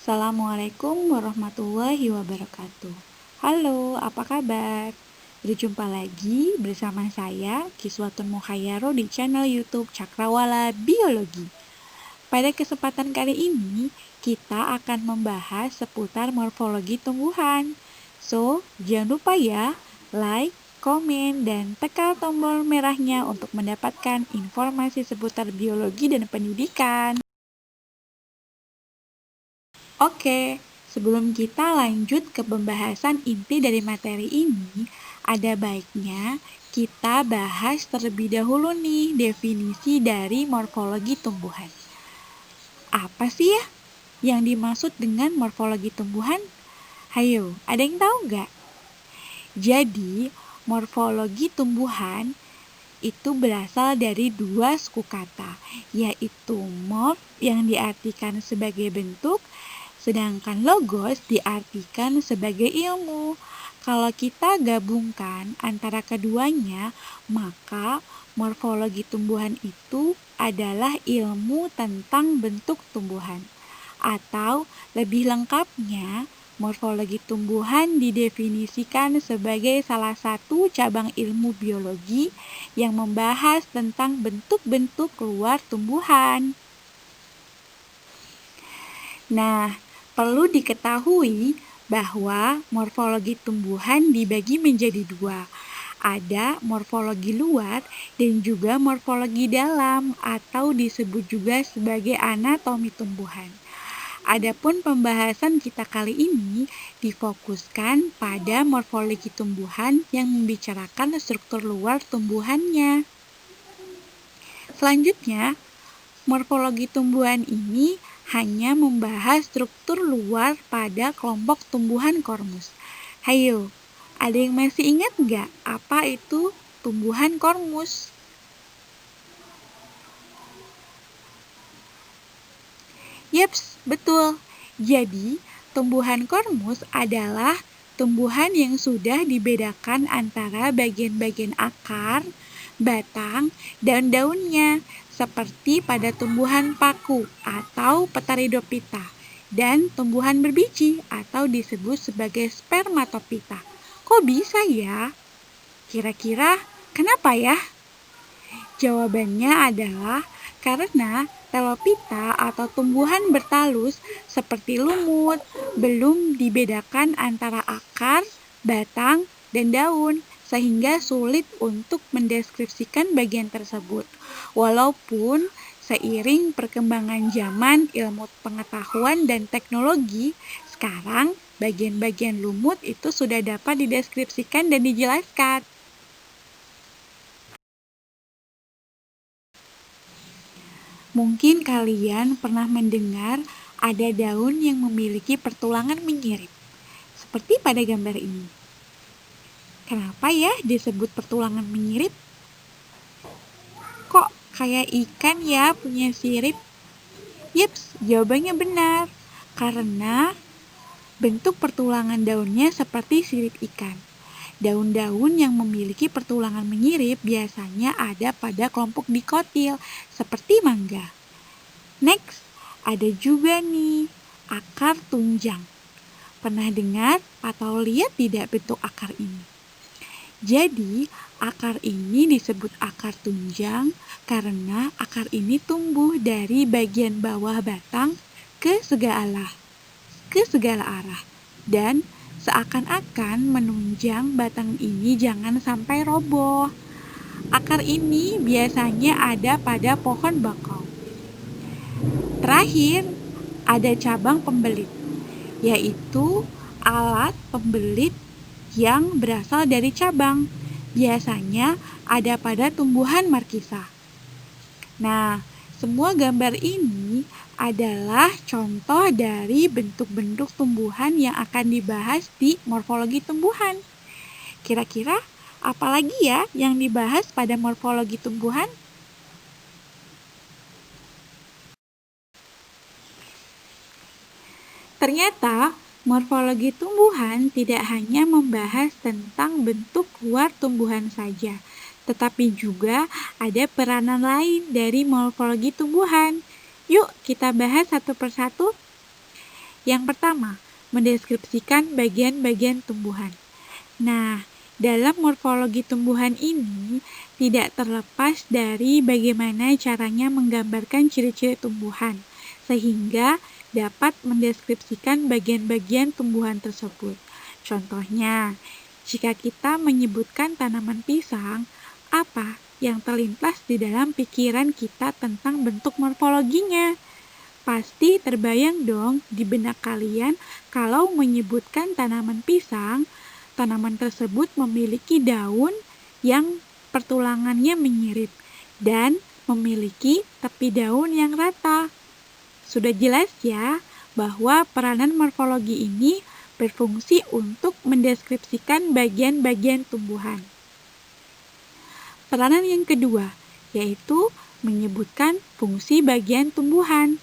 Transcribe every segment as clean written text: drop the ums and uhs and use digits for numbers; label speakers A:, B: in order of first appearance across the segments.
A: Assalamualaikum warahmatullahi wabarakatuh. Halo, apa kabar? Berjumpa lagi bersama saya, Kiswatun Muhayyaro di channel YouTube Cakrawala Biologi. Pada kesempatan kali ini, kita akan membahas seputar morfologi tumbuhan. So, jangan lupa ya, like, komen, dan tekan tombol merahnya untuk mendapatkan informasi seputar biologi dan pendidikan. Oke, sebelum kita lanjut ke pembahasan inti dari materi ini, ada baiknya kita bahas terlebih dahulu nih definisi dari morfologi tumbuhan. Apa sih ya yang dimaksud dengan morfologi tumbuhan? Hayo, ada yang tahu nggak? Jadi, morfologi tumbuhan itu berasal dari dua suku kata, yaitu morf yang diartikan sebagai bentuk, sedangkan logos diartikan sebagai ilmu. Kalau kita gabungkan antara keduanya, maka morfologi tumbuhan itu adalah ilmu tentang bentuk tumbuhan. Atau lebih lengkapnya, morfologi tumbuhan didefinisikan sebagai salah satu cabang ilmu biologi yang membahas tentang bentuk-bentuk luar tumbuhan. Nah, perlu diketahui bahwa morfologi tumbuhan dibagi menjadi dua. Ada morfologi luar dan juga morfologi dalam atau disebut juga sebagai anatomi tumbuhan. Adapun pembahasan kita kali ini difokuskan pada morfologi tumbuhan yang membicarakan struktur luar tumbuhannya. Selanjutnya, morfologi tumbuhan ini hanya membahas struktur luar pada kelompok tumbuhan kormus. Hayo, ada yang masih ingat nggak apa itu tumbuhan kormus? Yeps, betul. Jadi, tumbuhan kormus adalah tumbuhan yang sudah dibedakan antara bagian-bagian akar, batang, dan daunnya, seperti pada tumbuhan paku atau Pteridophyta, dan tumbuhan berbiji atau disebut sebagai spermatophyta. Kok bisa ya? Kira-kira kenapa ya? Jawabannya adalah karena Telophyta atau tumbuhan bertalus seperti lumut belum dibedakan antara akar, batang, dan daun, sehingga sulit untuk mendeskripsikan bagian tersebut. Walaupun seiring perkembangan zaman, ilmu pengetahuan, dan teknologi, sekarang bagian-bagian lumut itu sudah dapat dideskripsikan dan dijelaskan. Mungkin kalian pernah mendengar ada daun yang memiliki pertulangan menyirip, seperti pada gambar ini. Kenapa ya disebut pertulangan menyirip? Kok kayak ikan ya punya sirip? Yeps, jawabannya benar. Karena bentuk pertulangan daunnya seperti sirip ikan. Daun-daun yang memiliki pertulangan menyirip biasanya ada pada kelompok dikotil, seperti mangga. Next, ada juga nih, akar tunjang. Pernah dengar atau lihat tidak bentuk akar ini? Jadi, akar ini disebut akar tunjang karena akar ini tumbuh dari bagian bawah batang ke segala arah dan seakan-akan menunjang batang ini jangan sampai roboh. Akar ini biasanya ada pada pohon bakau. Terakhir, ada cabang pembelit, yaitu alat pembelit yang berasal dari cabang. Biasanya ada pada tumbuhan markisa. Nah, semua gambar ini adalah contoh dari bentuk-bentuk tumbuhan yang akan dibahas di morfologi tumbuhan. Kira-kira apa lagi ya yang dibahas pada morfologi tumbuhan? Ternyata, morfologi tumbuhan tidak hanya membahas tentang bentuk luar tumbuhan saja, tetapi juga ada peranan lain dari morfologi tumbuhan. Yuk kita bahas satu persatu. Yang pertama, mendeskripsikan bagian-bagian tumbuhan. Nah, dalam morfologi tumbuhan ini tidak terlepas dari bagaimana caranya menggambarkan ciri-ciri tumbuhan, sehingga dapat mendeskripsikan bagian-bagian tumbuhan tersebut. Contohnya, jika kita menyebutkan tanaman pisang, apa yang terlintas di dalam pikiran kita tentang bentuk morfologinya? Pasti terbayang dong di benak kalian kalau menyebutkan tanaman pisang, tanaman tersebut memiliki daun yang pertulangannya menyirip dan memiliki tepi daun yang rata. Sudah jelas ya bahwa peranan morfologi ini berfungsi untuk mendeskripsikan bagian-bagian tumbuhan. Peranan yang kedua yaitu menyebutkan fungsi bagian tumbuhan.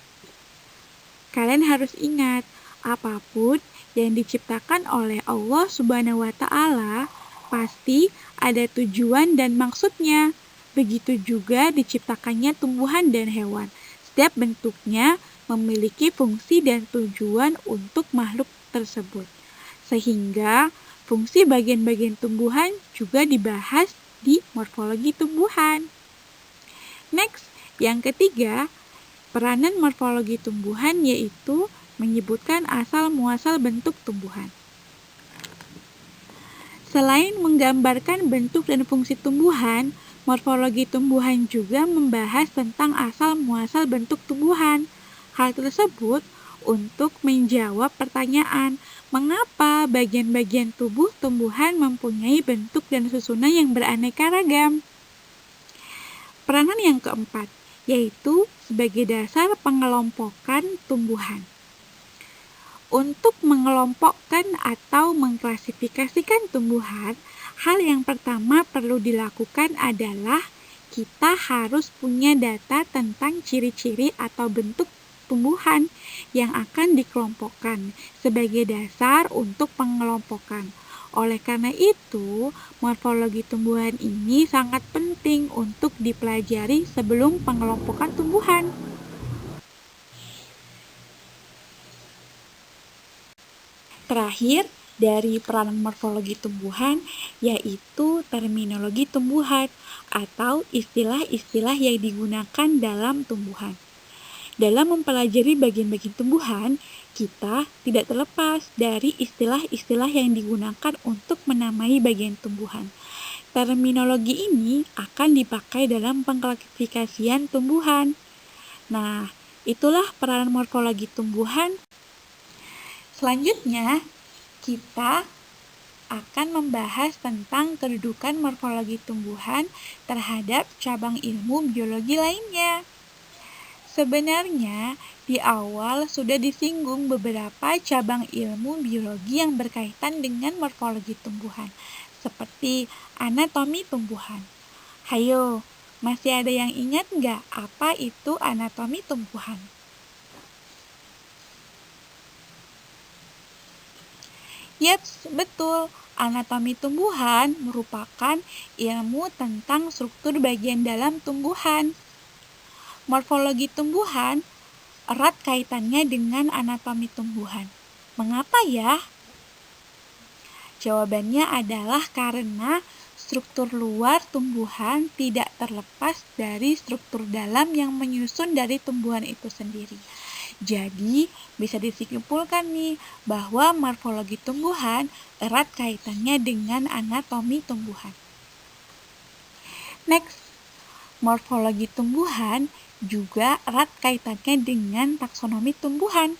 A: Kalian harus ingat, apapun yang diciptakan oleh Allah Subhanahu wa Ta'ala pasti ada tujuan dan maksudnya. Begitu juga diciptakannya tumbuhan dan hewan. Setiap bentuknya memiliki fungsi dan tujuan untuk makhluk tersebut. Sehingga fungsi bagian-bagian tumbuhan juga dibahas di morfologi tumbuhan. Next, yang ketiga, peranan morfologi tumbuhan yaitu menyebutkan asal-muasal bentuk tumbuhan. Selain menggambarkan bentuk dan fungsi tumbuhan, morfologi tumbuhan juga membahas tentang asal-muasal bentuk tumbuhan. Hal tersebut untuk menjawab pertanyaan, mengapa bagian-bagian tubuh tumbuhan mempunyai bentuk dan susunan yang beraneka ragam. Peranan yang keempat, yaitu sebagai dasar pengelompokan tumbuhan. Untuk mengelompokkan atau mengklasifikasikan tumbuhan, hal yang pertama perlu dilakukan adalah kita harus punya data tentang ciri-ciri atau bentuk tumbuhan yang akan dikelompokkan sebagai dasar untuk pengelompokan. Oleh karena itu, morfologi tumbuhan ini sangat penting untuk dipelajari sebelum pengelompokan tumbuhan. Terakhir, dari peranan morfologi tumbuhan yaitu terminologi tumbuhan atau istilah-istilah yang digunakan dalam tumbuhan. Dalam mempelajari bagian-bagian tumbuhan, kita tidak terlepas dari istilah-istilah yang digunakan untuk menamai bagian tumbuhan. Terminologi ini akan dipakai dalam pengklasifikasian tumbuhan. Nah, itulah peranan morfologi tumbuhan. Selanjutnya, kita akan membahas tentang kedudukan morfologi tumbuhan terhadap cabang ilmu biologi lainnya. Sebenarnya, di awal sudah disinggung beberapa cabang ilmu biologi yang berkaitan dengan morfologi tumbuhan, seperti anatomi tumbuhan. Hayo, masih ada yang ingat nggak apa itu anatomi tumbuhan? Yaps, betul. Anatomi tumbuhan merupakan ilmu tentang struktur bagian dalam tumbuhan. Morfologi tumbuhan erat kaitannya dengan anatomi tumbuhan. Mengapa ya? Jawabannya adalah karena struktur luar tumbuhan tidak terlepas dari struktur dalam yang menyusun dari tumbuhan itu sendiri. Jadi, bisa disimpulkan nih bahwa morfologi tumbuhan erat kaitannya dengan anatomi tumbuhan. Next, morfologi tumbuhan juga erat kaitannya dengan taksonomi tumbuhan.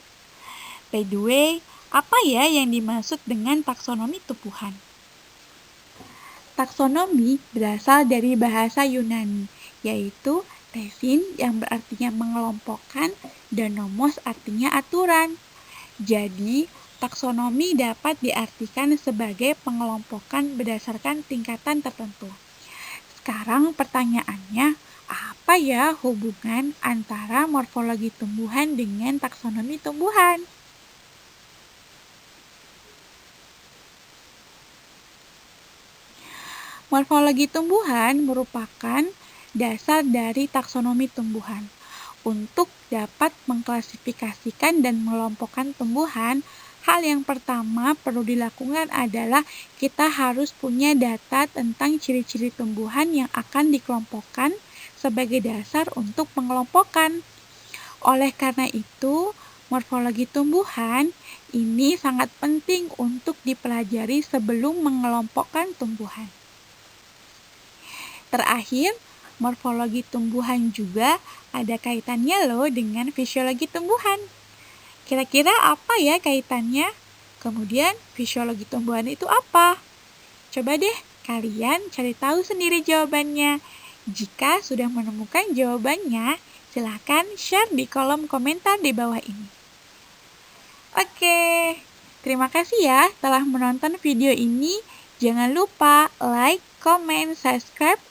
A: By the way, apa ya yang dimaksud dengan taksonomi tumbuhan? Taksonomi berasal dari bahasa Yunani, yaitu tesin yang berartinya mengelompokkan dan nomos artinya aturan. Jadi, taksonomi dapat diartikan sebagai pengelompokan berdasarkan tingkatan tertentu. Sekarang pertanyaannya, apa ya hubungan antara morfologi tumbuhan dengan taksonomi tumbuhan? Morfologi tumbuhan merupakan dasar dari taksonomi tumbuhan. Untuk dapat mengklasifikasikan dan mengelompokkan tumbuhan, hal yang pertama perlu dilakukan adalah kita harus punya data tentang ciri-ciri tumbuhan yang akan dikelompokkan sebagai dasar untuk pengelompokan. Oleh karena itu, morfologi tumbuhan ini sangat penting untuk dipelajari sebelum mengelompokkan tumbuhan. Terakhir, morfologi tumbuhan juga ada kaitannya loh dengan fisiologi tumbuhan. Kira-kira apa ya kaitannya? Kemudian, fisiologi tumbuhan itu apa? Coba deh kalian cari tahu sendiri jawabannya. Jika sudah menemukan jawabannya, silahkan share di kolom komentar di bawah ini. Oke, terima kasih ya telah menonton video ini. Jangan lupa like, comment, subscribe,